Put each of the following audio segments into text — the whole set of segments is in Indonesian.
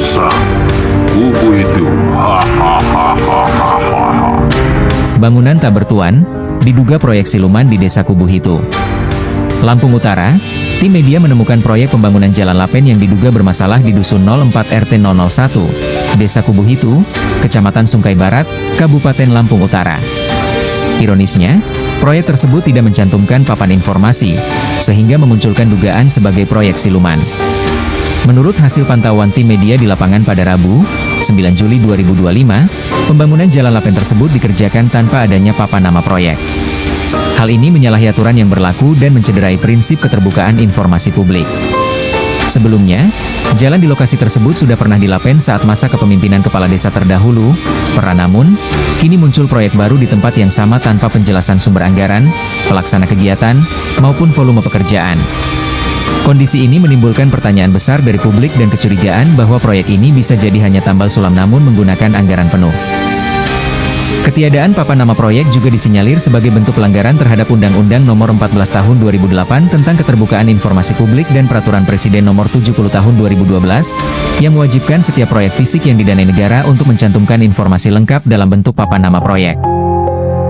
desa kubu itu. Hahaha. Bangunan tak bertuan, diduga proyek siluman di Desa Kubu Hitu. Lampung Utara, tim media menemukan proyek pembangunan jalan lapen yang diduga bermasalah di Dusun 04 RT 001, Desa Kubu Hitu, Kecamatan Sungkai Barat, Kabupaten Lampung Utara. Ironisnya, proyek tersebut tidak mencantumkan papan informasi, sehingga memunculkan dugaan sebagai proyek siluman. Menurut hasil pantauan tim media di lapangan pada Rabu, 9 Juli 2025, pembangunan jalan lapen tersebut dikerjakan tanpa adanya papan nama proyek. Hal ini menyalahi aturan yang berlaku dan mencederai prinsip keterbukaan informasi publik. Sebelumnya, jalan di lokasi tersebut sudah pernah dilapen saat masa kepemimpinan kepala desa terdahulu, namun, kini muncul proyek baru di tempat yang sama tanpa penjelasan sumber anggaran, pelaksana kegiatan, maupun volume pekerjaan. Kondisi ini menimbulkan pertanyaan besar dari publik dan kecurigaan bahwa proyek ini bisa jadi hanya tambal sulam namun menggunakan anggaran penuh. Ketiadaan papan nama proyek juga disinyalir sebagai bentuk pelanggaran terhadap Undang-Undang Nomor 14 Tahun 2008 tentang Keterbukaan Informasi Publik dan Peraturan Presiden Nomor 70 Tahun 2012, yang mewajibkan setiap proyek fisik yang didanai negara untuk mencantumkan informasi lengkap dalam bentuk papan nama proyek.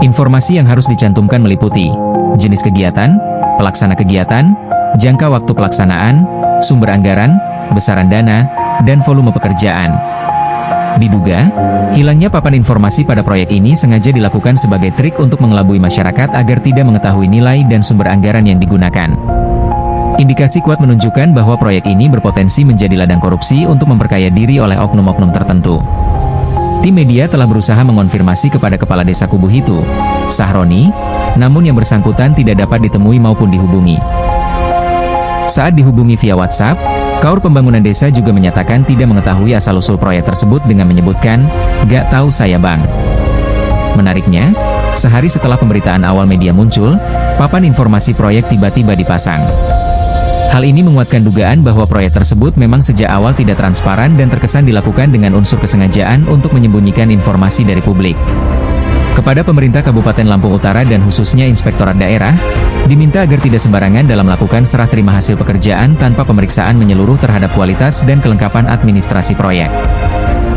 Informasi yang harus dicantumkan meliputi jenis kegiatan, pelaksana kegiatan, jangka waktu pelaksanaan, sumber anggaran, besaran dana, dan volume pekerjaan. Diduga, hilangnya papan informasi pada proyek ini sengaja dilakukan sebagai trik untuk mengelabui masyarakat agar tidak mengetahui nilai dan sumber anggaran yang digunakan. Indikasi kuat menunjukkan bahwa proyek ini berpotensi menjadi ladang korupsi untuk memperkaya diri oleh oknum-oknum tertentu. Tim media telah berusaha mengonfirmasi kepada Kepala Desa Kubu Hitu, Sahroni, namun yang bersangkutan tidak dapat ditemui maupun dihubungi. Saat dihubungi via WhatsApp, Kaur Pembangunan Desa juga menyatakan tidak mengetahui asal-usul proyek tersebut dengan menyebutkan, "Gak tahu saya bang." Menariknya, sehari setelah pemberitaan awal media muncul, papan informasi proyek tiba-tiba dipasang. Hal ini menguatkan dugaan bahwa proyek tersebut memang sejak awal tidak transparan dan terkesan dilakukan dengan unsur kesengajaan untuk menyembunyikan informasi dari publik. Kepada pemerintah Kabupaten Lampung Utara dan khususnya Inspektorat Daerah, diminta agar tidak sembarangan dalam melakukan serah terima hasil pekerjaan tanpa pemeriksaan menyeluruh terhadap kualitas dan kelengkapan administrasi proyek.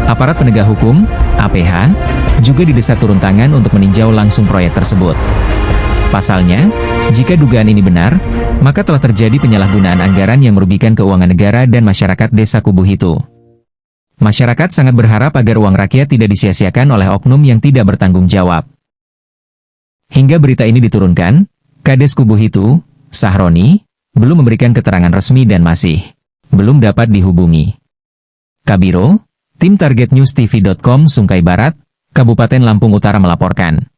Aparat penegak hukum, APH, juga didesak turun tangan untuk meninjau langsung proyek tersebut. Pasalnya, jika dugaan ini benar, maka telah terjadi penyalahgunaan anggaran yang merugikan keuangan negara dan masyarakat Desa Kubu Hitu. Masyarakat sangat berharap agar uang rakyat tidak disia-siakan oleh oknum yang tidak bertanggung jawab. Hingga berita ini diturunkan, Kades Kubu Hitu, Sahroni, belum memberikan keterangan resmi dan masih belum dapat dihubungi. Kabiro, tim targetnewstv.com Sungkai Barat, Kabupaten Lampung Utara melaporkan.